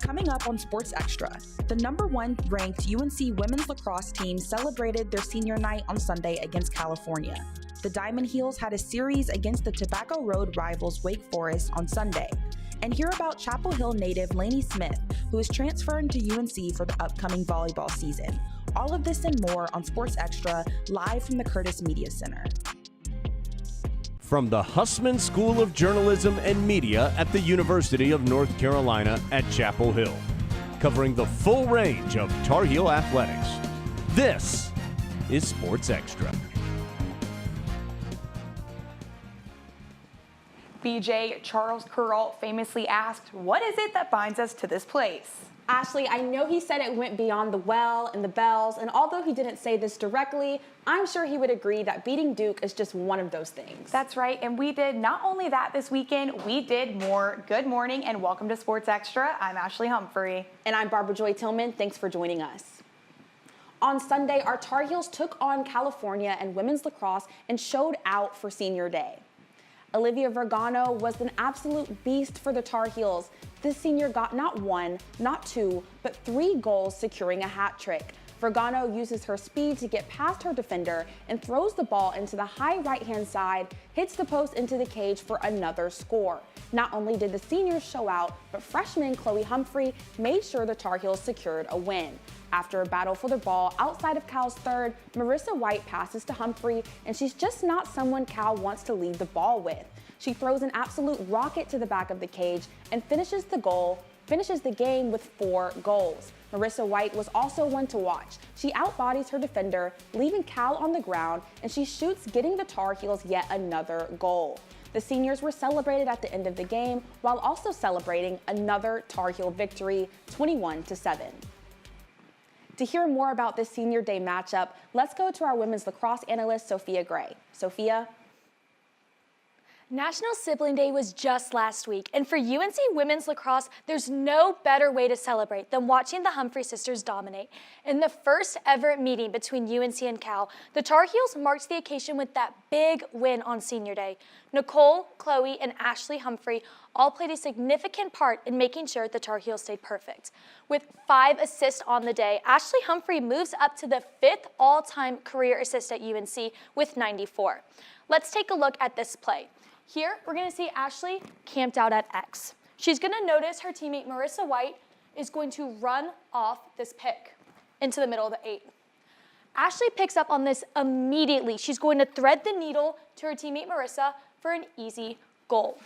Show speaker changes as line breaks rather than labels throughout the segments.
Coming up on Sports Extra, the #1 ranked UNC women's lacrosse team celebrated their senior night on Sunday against California. The Diamond Heels had a series against the Tobacco Road rivals Wake Forest on Sunday. And hear about Chapel Hill native Lainey Smith, who is transferring to UNC for the upcoming volleyball season. All of this and more on Sports Extra, live from the Curtis Media Center.
From the Hussman School of Journalism and Media at the University of North Carolina at Chapel Hill, covering the full range of Tar Heel athletics. This is Sports Extra.
BJ, Charles Kuralt famously asked, "What is it that binds us to this place?"
Ashley, I know he said it went beyond the well and the bells, and although he didn't say this directly, I'm sure he would agree that beating Duke is just one of those things.
That's right, and we did not only that this weekend, we did more. Good morning and welcome to Sports Extra. I'm Ashley Humphrey.
And I'm Barbara Joy Tillman. Thanks for joining us. On Sunday, our Tar Heels took on California and women's lacrosse and showed out for Senior Day. Olivia Vergano was an absolute beast for the Tar Heels. This senior got not one, not two, but 3 goals, securing a hat trick. Vergano uses her speed to get past her defender and throws the ball into the high right-hand side, hits the post into the cage for another score. Not only did the seniors show out, but freshman Chloe Humphrey made sure the Tar Heels secured a win. After a battle for the ball outside of Cal's third, Marissa White passes to Humphrey, and she's just not someone Cal wants to leave the ball with. She throws an absolute rocket to the back of the cage and finishes the game with 4 goals. Marissa White was also one to watch. She outbodies her defender, leaving Cal on the ground, and she shoots, getting the Tar Heels yet another goal. The seniors were celebrated at the end of the game, while also celebrating another Tar Heel victory, 21-7. To hear more about this Senior Day matchup, let's go to our women's lacrosse analyst, Sophia Gray. Sophia?
National Sibling Day was just last week, and for UNC women's lacrosse, there's no better way to celebrate than watching the Humphrey sisters dominate. In the first ever meeting between UNC and Cal, the Tar Heels marked the occasion with that big win on Senior Day. Nicole, Chloe, and Ashley Humphrey all played a significant part in making sure the Tar Heels stayed perfect. With 5 assists on the day, Ashley Humphrey moves up to the 5th all-time career assist at UNC with 94. Let's take a look at this play. Here, we're going to see Ashley camped out at X. She's going to notice her teammate Marissa White is going to run off this pick into the middle of the 8. Ashley picks up on this immediately. She's going to thread the needle to her teammate Marissa for an easy goal.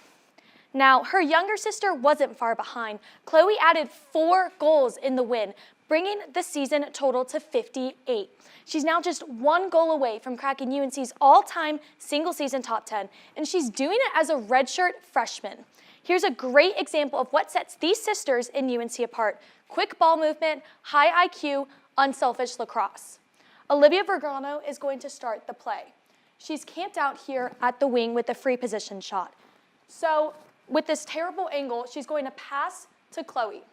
Now, her younger sister wasn't far behind. Chloe added 4 goals in the win, bringing the season total to 58. She's now just 1 goal away from cracking UNC's all-time single-season top 10, and she's doing it as a redshirt freshman. Here's a great example of what sets these sisters in UNC apart: quick ball movement, high IQ, unselfish lacrosse. Olivia Vergano is going to start the play. She's camped out here at the wing with a free position shot. So with this terrible angle, she's going to pass to Chloe.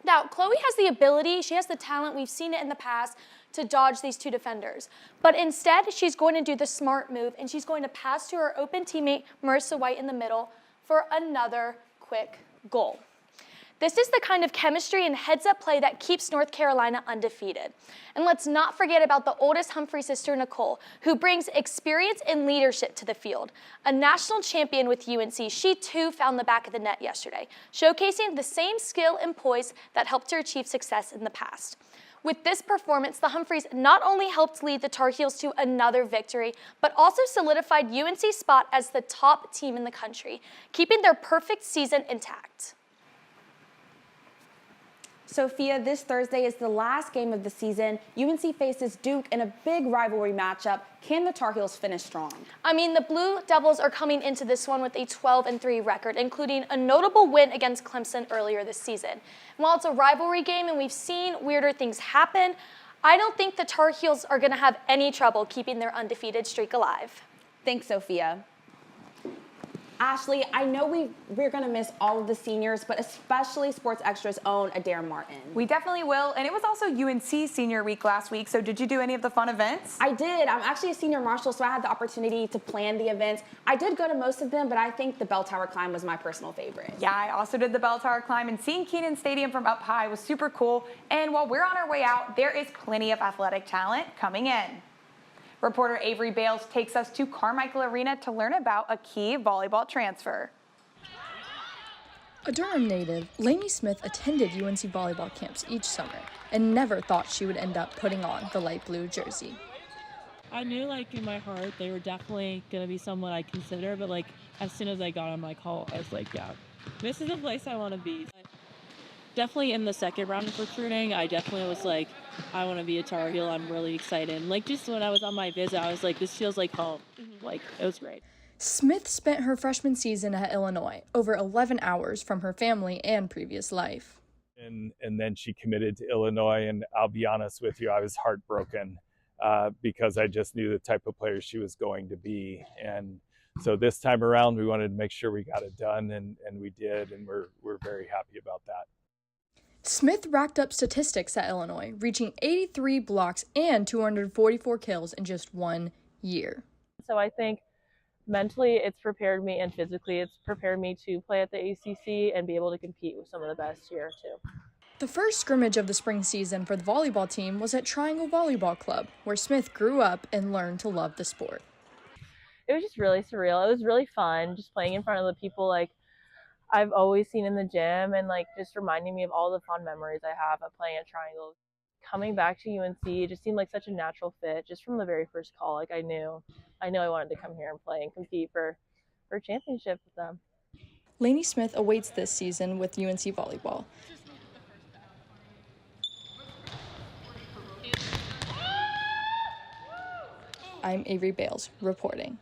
Now, Chloe has the ability, she has the talent, we've seen it in the past, to dodge these 2 defenders. But instead, she's going to do the smart move, and she's going to pass to her open teammate, Marissa White, in the middle for another quick goal. This is the kind of chemistry and heads-up play that keeps North Carolina undefeated. And let's not forget about the oldest Humphrey sister, Nicole, who brings experience and leadership to the field. A national champion with UNC, she too found the back of the net yesterday, showcasing the same skill and poise that helped her achieve success in the past. With this performance, the Humphreys not only helped lead the Tar Heels to another victory, but also solidified UNC's spot as the top team in the country, keeping their perfect season intact.
Sophia, this Thursday is the last game of the season. UNC faces Duke in a big rivalry matchup. Can the Tar Heels finish strong?
I mean, the Blue Devils are coming into this one with a 12-3 record, including a notable win against Clemson earlier this season. And while it's a rivalry game and we've seen weirder things happen, I don't think the Tar Heels are going to have any trouble keeping their undefeated streak alive.
Thanks, Sophia. Ashley, I know we're going to miss all of the seniors, but especially Sports Extra's own Adair Martin.
We definitely will. And it was also UNC Senior Week last week. So did you do any of the fun events?
I did. I'm actually a senior marshal, so I had the opportunity to plan the events. I did go to most of them, but I think the Bell Tower Climb was my personal favorite.
Yeah, I also did the Bell Tower Climb, and seeing Kenan Stadium from up high was super cool. And while we're on our way out, there is plenty of athletic talent coming in. Reporter Avery Bales takes us to Carmichael Arena to learn about a key volleyball transfer.
A Durham native, Lainey Smith attended UNC volleyball camps each summer and never thought she would end up putting on the light blue jersey.
I knew, like, in my heart they were definitely going to be someone I consider, but, like, as soon as I got on my call, I was like, yeah, this is the place I want to be. Definitely in the second round of recruiting, I definitely was like, I want to be a Tar Heel. I'm really excited. Like, just when I was on my visit, I was like, this feels like home. Like, it was great.
Smith spent her freshman season at Illinois, over 11 hours from her family and previous life.
And then she committed to Illinois, and I'll be honest with you, I was heartbroken because I just knew the type of player she was going to be. And so this time around, we wanted to make sure we got it done, and we did, and we're very happy about that.
Smith racked up statistics at Illinois, reaching 83 blocks and 244 kills in just 1 year.
So I think mentally it's prepared me, and physically it's prepared me to play at the ACC and be able to compete with some of the best here too.
The first scrimmage of the spring season for the volleyball team was at Triangle Volleyball Club, where Smith grew up and learned to love the sport.
It was just really surreal. It was really fun just playing in front of the people like I've always seen in the gym, and like just reminding me of all the fun memories I have of playing at Triangle. Coming back to UNC, it just seemed like such a natural fit just from the very first call. Like I knew I wanted to come here and play and compete for a championship with them.
Lainey Smith awaits this season with UNC volleyball. I'm Avery Bales reporting.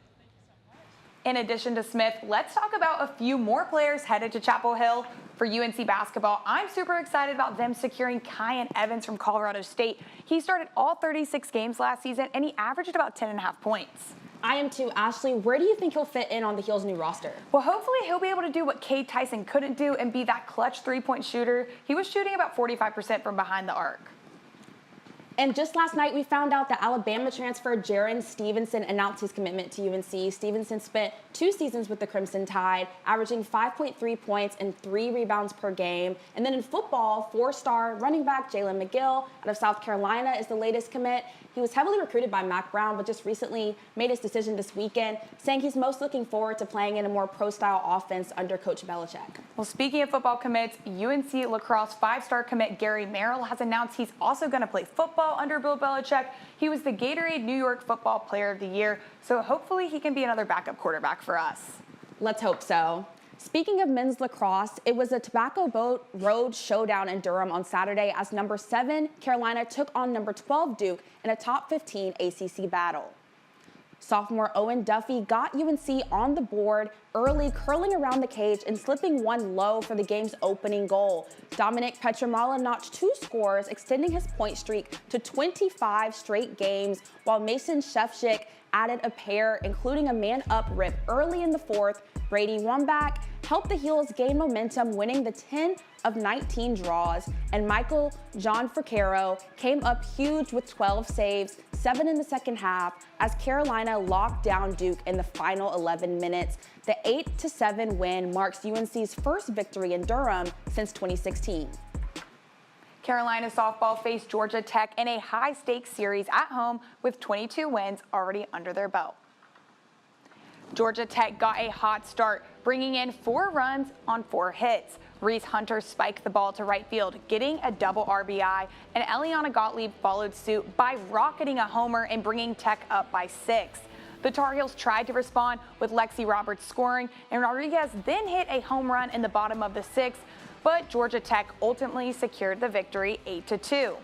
In addition to Smith, let's talk about a few more players headed to Chapel Hill. For UNC basketball, I'm super excited about them securing Kyan Evans from Colorado State. He started all 36 games last season, and he averaged about 10.5 points.
I am too. Ashley, where do you think he'll fit in on the Heel's new roster?
Well, hopefully he'll be able to do what Cade Tyson couldn't do and be that clutch three-point shooter. He was shooting about 45% from behind the arc.
And just last night, we found out that Alabama transfer Jaron Stevenson announced his commitment to UNC. Stevenson spent 2 seasons with the Crimson Tide, averaging 5.3 points and 3 rebounds per game. And then in football, 4-star running back Jalen McGill out of South Carolina is the latest commit. He was heavily recruited by Mack Brown, but just recently made his decision this weekend, saying he's most looking forward to playing in a more pro-style offense under Coach Belichick.
Well, speaking of football commits, UNC lacrosse 5-star commit Gary Merrill has announced he's also going to play football under Bill Belichick. He was the Gatorade New York Football Player of the Year, so hopefully he can be another backup quarterback for us.
Let's hope so. Speaking of men's lacrosse, it was a Tobacco Boat Road showdown in Durham on Saturday as number 7 Carolina took on number 12 Duke in a top 15 ACC battle. Sophomore Owen Duffy got UNC on the board early, curling around the cage and slipping one low for the game's opening goal. Dominic Petramala notched 2 scores, extending his point streak to 25 straight games, while Mason Shefchik added a pair, including a man-up rip early in the 4th. Brady Wambach helped the Heels gain momentum, winning the 10 of 19 draws, and Michael John Fricaro came up huge with 12 saves, 7 in the second half, as Carolina locked down Duke in the final 11 minutes. The 8-7 win marks UNC's first victory in Durham since 2016.
Carolina softball faced Georgia Tech in a high-stakes series at home with 22 wins already under their belt. Georgia Tech got a hot start, bringing in 4 runs on 4 hits. Reese Hunter spiked the ball to right field, getting a double RBI, and Eliana Gottlieb followed suit by rocketing a homer and bringing Tech up by 6. The Tar Heels tried to respond with Lexi Roberts scoring, and Rodriguez then hit a home run in the bottom of the 6th, but Georgia Tech ultimately secured the victory 8-2.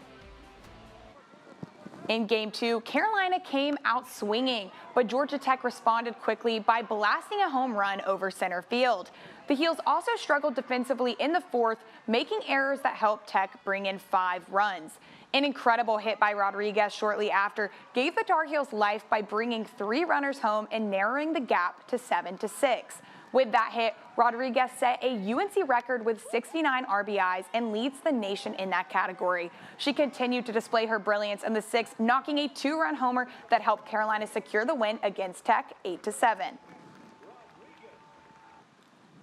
In Game 2, Carolina came out swinging, but Georgia Tech responded quickly by blasting a home run over center field. The Heels also struggled defensively in the 4th, making errors that helped Tech bring in 5 runs. An incredible hit by Rodriguez shortly after gave the Tar Heels life by bringing 3 runners home and narrowing the gap to 7-6. With that hit, Rodriguez set a UNC record with 69 RBIs and leads the nation in that category. She continued to display her brilliance in the sixth, knocking a 2-run homer that helped Carolina secure the win against Tech 8-7.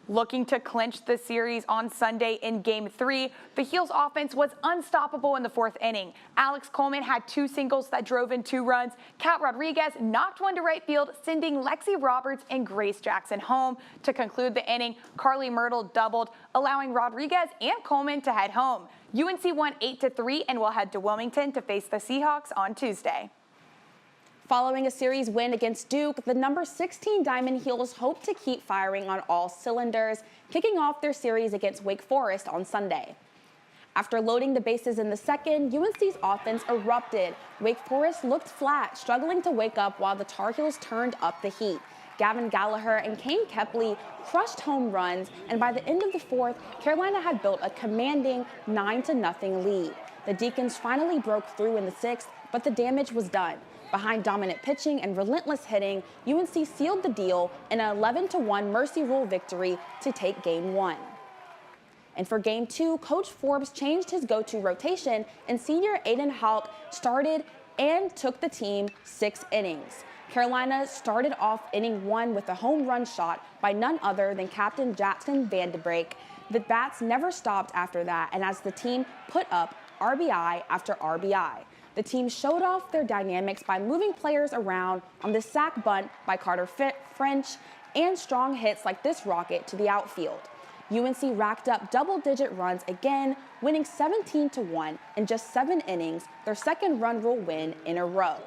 Looking to clinch the series on Sunday in Game 3, the Heels offense was unstoppable in the fourth inning. Alex Coleman had 2 singles that drove in 2 runs. Kat Rodriguez knocked one to right field, sending Lexi Roberts and Grace Jackson home. To conclude the inning, Carly Myrtle doubled, allowing Rodriguez and Coleman to head home. UNC won 8-3 and will head to Wilmington to face the Seahawks on Tuesday.
Following a series win against Duke, the number 16 Diamond Heels hope to keep firing on all cylinders, kicking off their series against Wake Forest on Sunday. After loading the bases in the second, UNC's offense erupted. Wake Forest looked flat, struggling to wake up while the Tar Heels turned up the heat. Gavin Gallagher and Kane Kepley crushed home runs, and by the end of the fourth, Carolina had built a commanding 9-0 lead. The Deacons finally broke through in the sixth, but the damage was done. Behind dominant pitching and relentless hitting, UNC sealed the deal in an 11-1 Mercy Rule victory to take Game 1. And for Game 2, Coach Forbes changed his go-to rotation, and senior Aiden Houck started and took the team 6 innings. Carolina started off inning 1 with a home run shot by none other than Captain Jackson Vandenbrake. The bats never stopped after that, and as the team put up RBI after RBI. The team showed off their dynamics by moving players around on the sac bunt by Carter French and strong hits like this rocket to the outfield. UNC racked up double-digit runs again, winning 17-1 in just 7 innings, their second run rule win in a row.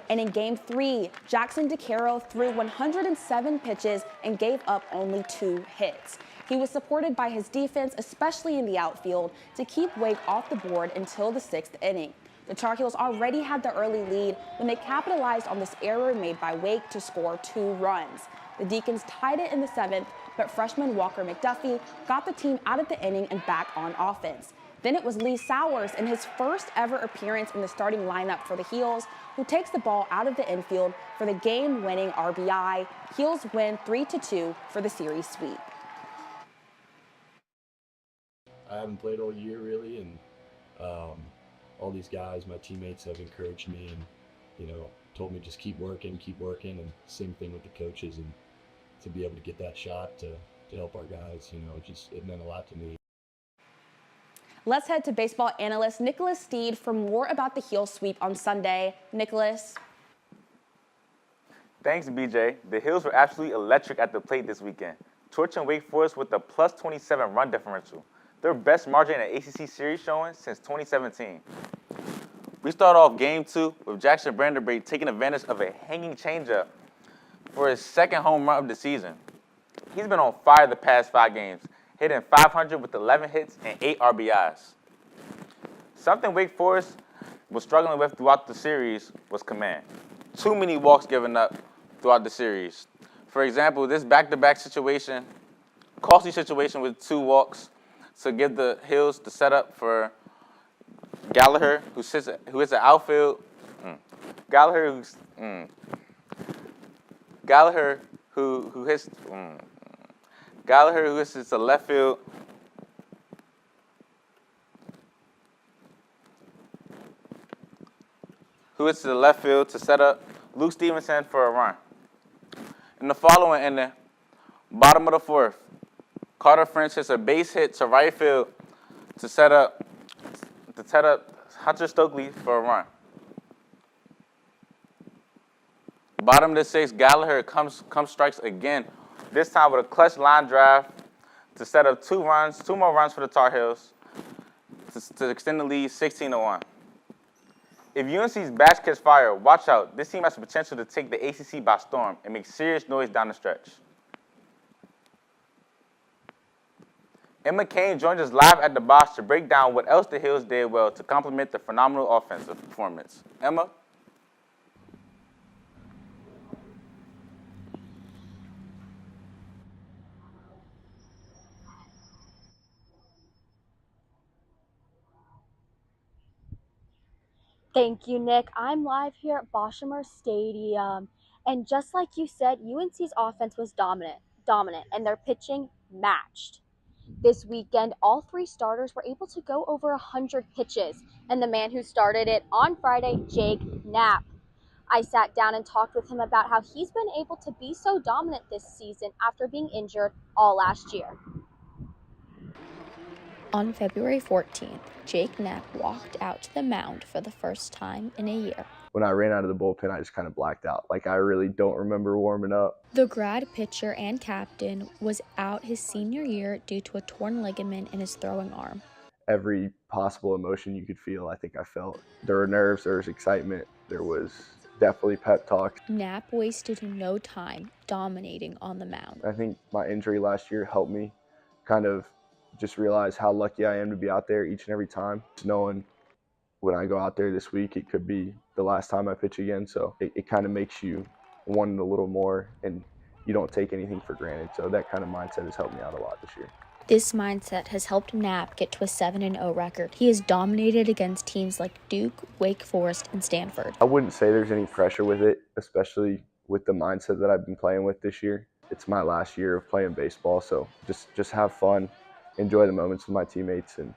And in Game 3, Jackson DeCaro threw 107 pitches and gave up only 2 hits. He was supported by his defense, especially in the outfield, to keep Wake off the board until the 6th inning. The Tar Heels already had the early lead when they capitalized on this error made by Wake to score 2 runs. The Deacons tied it in the 7th, but freshman Walker McDuffie got the team out of the inning and back on offense. Then it was Lee Sowers in his first ever appearance in the starting lineup for the Heels, who takes the ball out of the infield for the game-winning RBI. Heels win 3-2 for the series sweep.
I haven't played all year really, and all these guys, my teammates, have encouraged me and, told me just keep working, and same thing with the coaches, and to be able to get that shot to help our guys, it meant a lot to me.
Let's head to baseball analyst Nicholas Steed for more about the Heels sweep on Sunday. Nicholas.
Thanks, BJ. The Heels were absolutely electric at the plate this weekend, torching Wake Forest with a plus 27 run differential, their best margin in an ACC series showing since 2017. We start off Game 2 with Jackson Vandenbrake taking advantage of a hanging changeup for his second home run of the season. He's been on fire the past 5 games, hitting .500 with 11 hits and 8 RBIs. Something Wake Forest was struggling with throughout the series was command. Too many walks given up throughout the series. For example, this back-to-back situation, costly situation with 2 walks, to give the Heels the setup for Gallagher, who hits the outfield. Gallagher, who hits the left field. Who hits to the left field to set up Luke Stevenson for a run. In the following inning, bottom of the 4th, Carter French hits a base hit to right field to set up Hunter Stokely for a run. Bottom of the 6th, Gallagher comes strikes again, this time with a clutch line drive to set up 2 more runs for the Tar Heels to extend the lead 16-1. If UNC's batch catch fire, watch out. This team has the potential to take the ACC by storm and make serious noise down the stretch. Emma Kane joins us live at the box to break down what else the Heels did well to complement the phenomenal offensive performance. Emma?
Thank you, Nick. I'm live here at Boshamer Stadium. And just like you said, UNC's offense was dominant. dominant and their pitching matched. This weekend, all three starters were able to go over 100 pitches, and the man who started it on Friday, Jake Knapp. I sat down and talked with him about how he's been able to be so dominant this season after being injured all last year.
On February 14th, Jake Knapp walked out to the mound for the first time in a year.
When I ran out of the bullpen, I just kind of blacked out. Like, I really don't remember warming up.
The grad pitcher and captain was out his senior year due to a torn ligament in his throwing arm.
Every possible emotion you could feel, I think I felt. There were nerves, there was excitement, there was definitely pep talk.
Knapp wasted no time dominating on the mound.
I think my injury last year helped me kind of just realize how lucky I am to be out there each and every time. Just knowing when I go out there this week, it could be the last time I pitch again. So it kind of makes you want it a little more, and you don't take anything for granted. So that kind of mindset has helped me out a lot this year.
This mindset has helped Knapp get to a 7-0 record. He has dominated against teams like Duke, Wake Forest, and Stanford.
I wouldn't say there's any pressure with it, especially with the mindset that I've been playing with this year. It's my last year of playing baseball, so just have fun, enjoy the moments with my teammates, and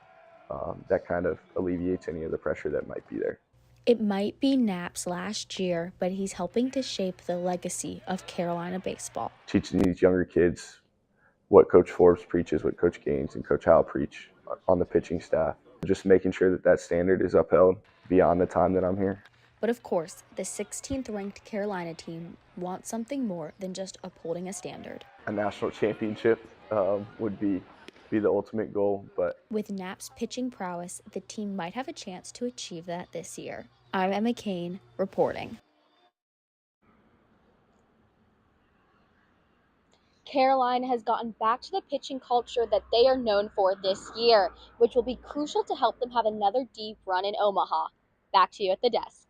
that kind of alleviates any of the pressure that might be there.
It might be Knapp's last year, but he's helping to shape the legacy of Carolina baseball.
Teaching these younger kids what Coach Forbes preaches, what Coach Gaines and Coach Howell preach on the pitching staff. Just making sure that that standard is upheld beyond the time that I'm here.
But of course, the 16th ranked Carolina team wants something more than just upholding a standard.
A national championship would be the ultimate goal, but
with Knapp's pitching prowess, the team might have a chance to achieve that this year. I'm Emma Kane, reporting.
Carolina has gotten back to the pitching culture that they are known for this year, which will be crucial to help them have another deep run in Omaha. Back to you at the desk.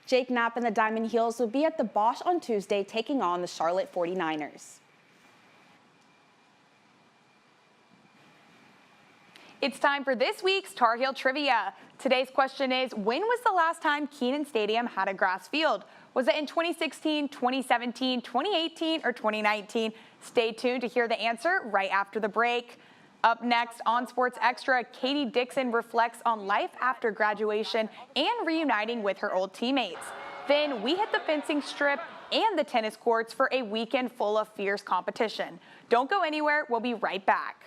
Jake Knapp and the Diamond Heels will be at the Bosch on Tuesday taking on the Charlotte 49ers.
It's time for this week's Tar Heel Trivia. Today's question is, when was the last time Kenan Stadium had a grass field? Was it in 2016, 2017, 2018, or 2019? Stay tuned to hear the answer right after the break. Up next on Sports Extra, Katie Dixon reflects on life after graduation and reuniting with her old teammates. Then we hit the fencing strip and the tennis courts for a weekend full of fierce competition. Don't go anywhere, we'll be right back.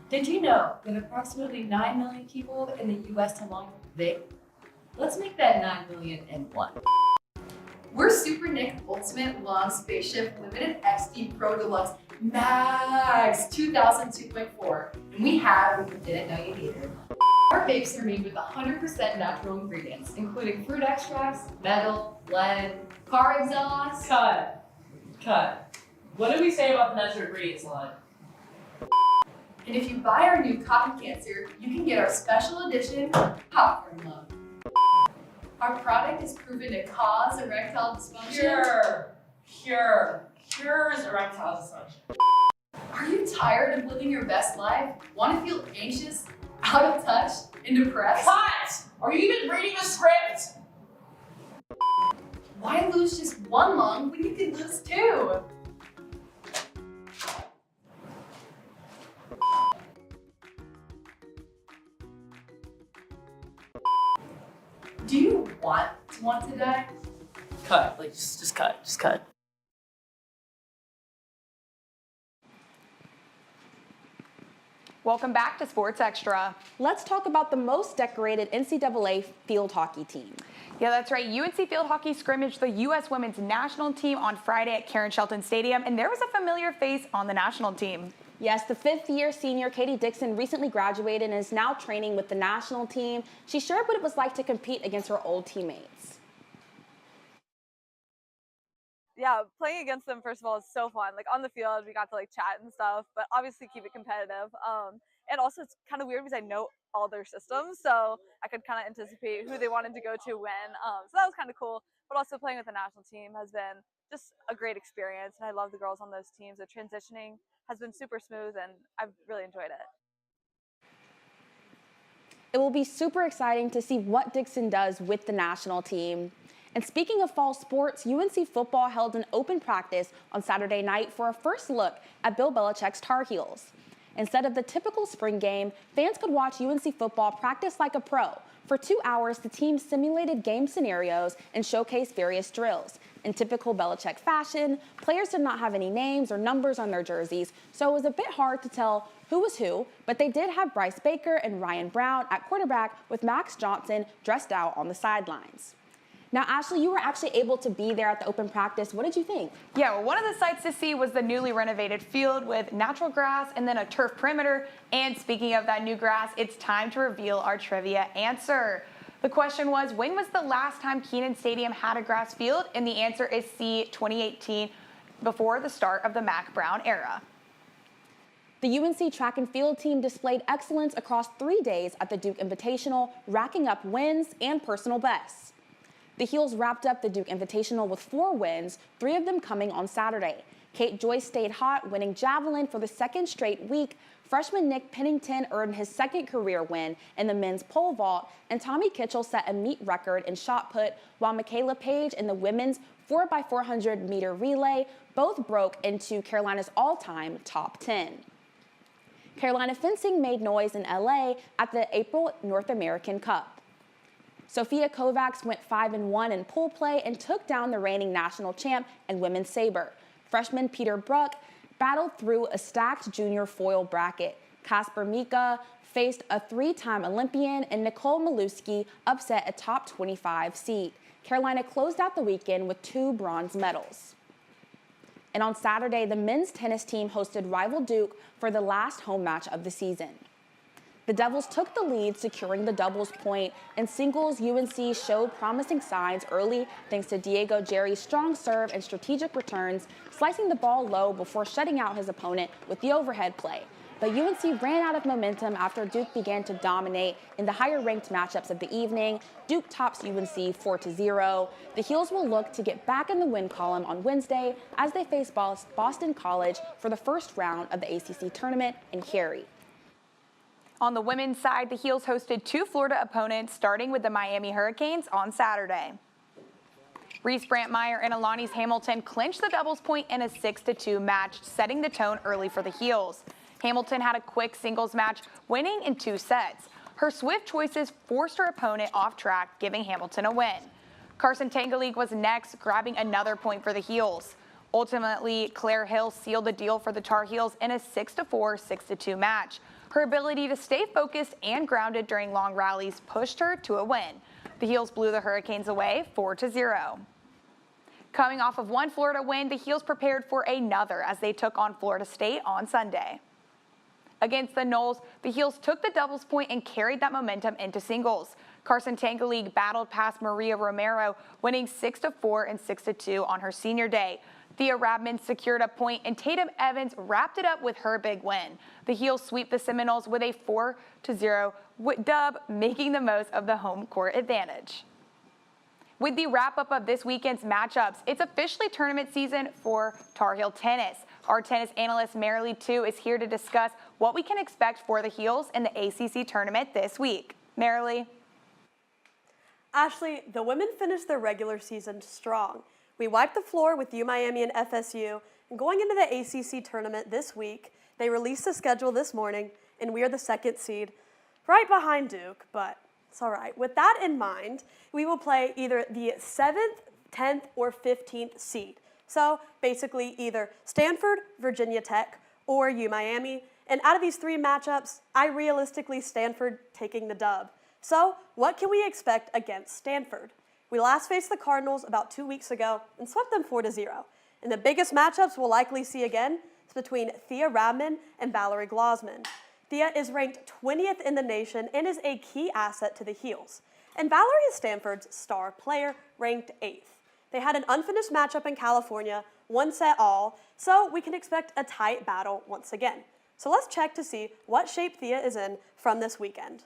Did you know that approximately 9 million people in the U.S. alone vape? Let's make that 9 million and 1. We're Super Nick Ultimate Long Spaceship Limited XD Pro Deluxe Max 2000 2.4, and we have what you didn't know you needed. Our vapes are made with 100% natural ingredients, including fruit extracts, metal, lead, car exhaust.
Cut. What did we say about the natural ingredients line?
And if you buy our new cotton cancer, you can get our special edition popcorn mug. Our product is proven to cause erectile dysfunction.
Cures erectile dysfunction.
Are you tired of living your best life? Want to feel anxious, out of touch, and depressed?
Cut! Are you even reading the script?
Why lose just one lung when you could lose 2? Do you want to die?
Cut, like just cut.
Welcome back to Sports Extra.
Let's talk about the most decorated NCAA field hockey team.
Yeah, that's right. UNC Field Hockey scrimmaged the U.S. women's national team on Friday at Karen Shelton Stadium, and there was a familiar face on the national team.
Yes, the fifth-year senior Katie Dixon recently graduated and is now training with the national team. She shared what it was like to compete against her old teammates.
Yeah, playing against them, first of all, is so fun. Like, on the field, we got to, like, chat and stuff, but obviously keep it competitive. And also, it's kind of weird because I know all their systems, so I could kind of anticipate who they wanted to go to when. So that was kind of cool. But also playing with the national team has been just a great experience, and I love the girls on those teams. The transitioning has been super smooth, and I've really enjoyed it.
It will be super exciting to see what Dixon does with the national team. And speaking of fall sports, UNC football held an open practice on Saturday night for a first look at Bill Belichick's Tar Heels. Instead of the typical spring game, fans could watch UNC football practice like a pro. For 2 hours, the team simulated game scenarios and showcased various drills. In typical Belichick fashion, players did not have any names or numbers on their jerseys, so it was a bit hard to tell who was who, but they did have Bryce Baker and Ryan Brown at quarterback with Max Johnson dressed out on the sidelines. Now, Ashley, you were actually able to be there at the open practice. What did you think?
Yeah, well, one of the sights to see was the newly renovated field with natural grass and then a turf perimeter. And speaking of that new grass, it's time to reveal our trivia answer. The question was, when was the last time Kenan Stadium had a grass field? And the answer is C, 2018, before the start of the Mac Brown era.
The UNC track and field team displayed excellence across 3 days at the Duke Invitational, racking up wins and personal bests. The Heels wrapped up the Duke Invitational with 4 wins, 3 of them coming on Saturday. Kate Joyce stayed hot, winning javelin for the second straight week. Freshman Nick Pennington earned his second career win in the men's pole vault, and Tommy Kitchell set a meet record in shot put, while Michaela Page in the women's 4x400 meter relay both broke into Carolina's all-time top 10. Carolina fencing made noise in LA at the April North American Cup. Sophia Kovacs went 5-1 in pool play and took down the reigning national champ and women's saber. Freshman Peter Bruck battled through a stacked junior foil bracket. Kasper Mika faced a 3-time Olympian, and Nicole Maluski upset a top 25 seed. Carolina closed out the weekend with 2 bronze medals. And on Saturday, the men's tennis team hosted rival Duke for the last home match of the season. The Devils took the lead, securing the doubles point. In singles, UNC showed promising signs early thanks to Diego Jerry's strong serve and strategic returns, slicing the ball low before shutting out his opponent with the overhead play. But UNC ran out of momentum after Duke began to dominate in the higher-ranked matchups of the evening. Duke tops UNC 4-0. The Heels will look to get back in the win column on Wednesday as they face Boston College for the first round of the ACC tournament in Cary.
On the women's side, the Heels hosted 2 Florida opponents, starting with the Miami Hurricanes on Saturday. Reese Brantmeyer and Alani's Hamilton clinched the doubles point in a 6-2 match, setting the tone early for the Heels. Hamilton had a quick singles match, winning in 2 sets. Her swift choices forced her opponent off track, giving Hamilton a win. Carson Tangalik was next, grabbing another point for the Heels. Ultimately, Claire Hill sealed the deal for the Tar Heels in a 6-4, 6-2 match. Her ability to stay focused and grounded during long rallies pushed her to a win. The Heels blew the Hurricanes away 4-0. Coming off of one Florida win, the Heels prepared for another as they took on Florida State on Sunday. Against the Noles, the Heels took the doubles point and carried that momentum into singles. Carson Tangalik battled past Maria Romero, winning 6-4 and 6-2 on her senior day. Thea Rabman secured a point, and Tatum Evans wrapped it up with her big win. The Heels sweep the Seminoles with a 4-0 dub, making the most of the home court advantage. With the wrap-up of this weekend's matchups, it's officially tournament season for Tar Heel tennis. Our tennis analyst, Marilee Tu, is here to discuss what we can expect for the Heels in the ACC tournament this week. Marilee?
Ashley, the women finished their regular season strong. We wiped the floor with UMiami and FSU, and going into the ACC tournament this week, they released the schedule this morning, and we are the 2nd seed, right behind Duke, but it's all right. With that in mind, we will play either the 7th, 10th, or 15th seed. So basically either Stanford, Virginia Tech, or UMiami. And out of these 3 matchups, I realistically Stanford taking the dub. So what can we expect against Stanford? We last faced the Cardinals about 2 weeks ago and swept them 4-0. And the biggest matchups we'll likely see again is between Thea Rabman and Valerie Glosman. Thea is ranked 20th in the nation and is a key asset to the Heels. And Valerie is Stanford's star player, ranked 8th. They had an unfinished matchup in California, 1 set all, so we can expect a tight battle once again. So let's check to see what shape Thea is in from this weekend.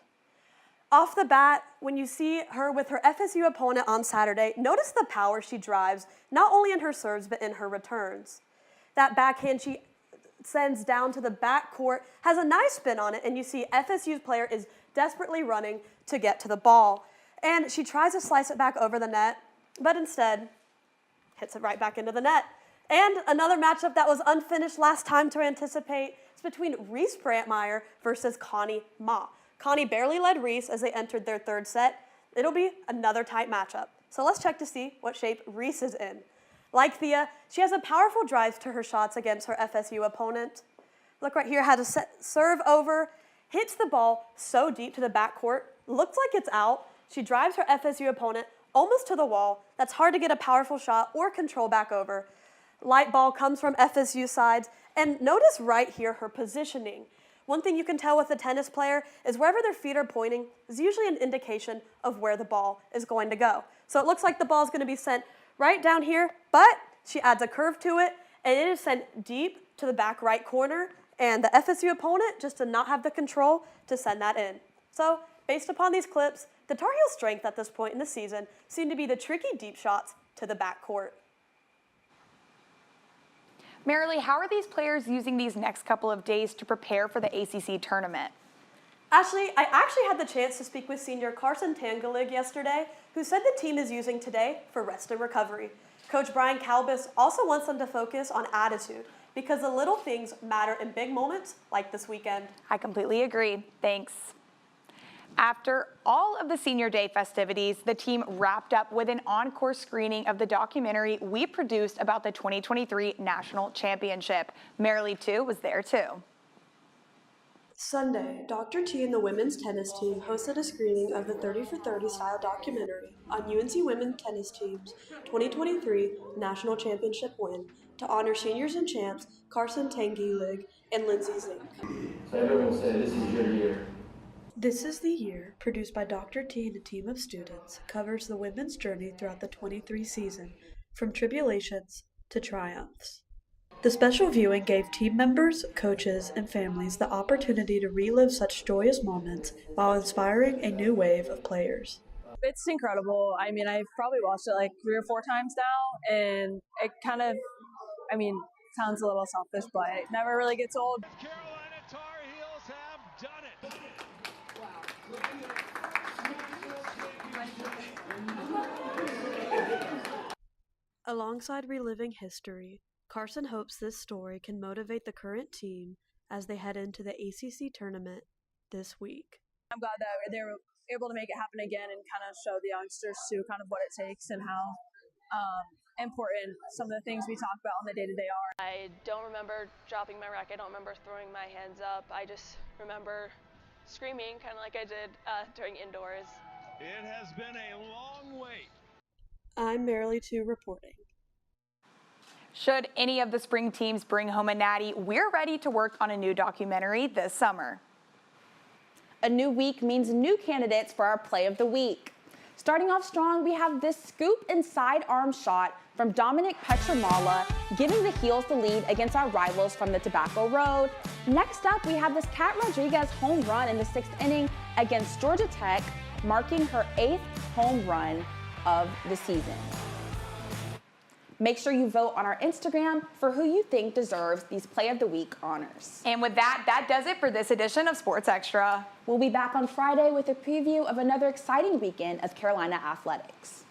Off the bat, when you see her with her FSU opponent on Saturday, notice the power she drives, not only in her serves, but in her returns. That backhand she sends down to the backcourt, has a nice spin on it, and you see FSU's player is desperately running to get to the ball. And she tries to slice it back over the net, but instead hits it right back into the net. And another matchup that was unfinished last time to anticipate is between Reese Brantmeyer versus Connie Ma. Connie barely led Reese as they entered their third set. It'll be another tight matchup. So let's check to see what shape Reese is in. Like Thea, she has a powerful drive to her shots against her FSU opponent. Look right here, had a serve over, hits the ball so deep to the backcourt, looks like it's out. She drives her FSU opponent almost to the wall. That's hard to get a powerful shot or control back over. Light ball comes from FSU sides, and notice right here her positioning. One thing you can tell with a tennis player is wherever their feet are pointing is usually an indication of where the ball is going to go. So it looks like the ball is going to be sent right down here, but she adds a curve to it, and it is sent deep to the back right corner, and the FSU opponent just did not have the control to send that in. So based upon these clips, the Tar Heels' strength at this point in the season seem to be the tricky deep shots to the backcourt.
Marilee, how are these players using these next couple of days to prepare for the ACC tournament?
Ashley, I actually had the chance to speak with senior Carson Tangalig yesterday, who said the team is using today for rest and recovery. Coach Brian Kalbus also wants them to focus on attitude because the little things matter in big moments like this weekend.
I completely agree. Thanks. After all of the senior day festivities, the team wrapped up with an encore screening of the documentary we produced about the 2023 National Championship. Marilee, too, was there, too.
Sunday, Dr. T and the women's tennis team hosted a screening of the 30 for 30 style documentary on UNC women's tennis team's 2023 National Championship win to honor seniors and champs Carson Tangalig and Lindsay Zink.
So everyone say, this is your year.
This is the Year, produced by Dr. T and a team of students, covers the women's journey throughout the 23 season, from tribulations to triumphs. The special viewing gave team members, coaches, and families the opportunity to relive such joyous moments while inspiring a new wave of players.
It's incredible. I mean, I've probably watched it like 3 or 4 times now, and it kind of, I mean, sounds a little selfish, but it never really gets old.
Carolina Tar Heels have done it.
Alongside reliving history, Carson hopes this story can motivate the current team as they head into the ACC tournament this week.
I'm glad that they were able to make it happen again and kind of show the youngsters too kind of what it takes and how important some of the things we talk about on the day-to-day are.
I don't remember dropping my racket. I don't remember throwing my hands up. I just remember screaming kind of like I did during indoors.
It has been a long wait.
I'm Marilee 2 reporting.
Should any of the spring teams bring home a natty, we're ready to work on a new documentary this summer.
A new week means new candidates for our play of the week. Starting off strong, we have this scoop and sidearm shot from Dominic Petramala, giving the Heels the lead against our rivals from the Tobacco Road. Next up, we have this Kat Rodriguez home run in the 6th inning against Georgia Tech, marking her 8th home run of the season. Make sure you vote on our Instagram for who you think deserves these Play of the Week honors.
And with that, that does it for this edition of Sports Extra.
We'll be back on Friday with a preview of another exciting weekend of Carolina athletics.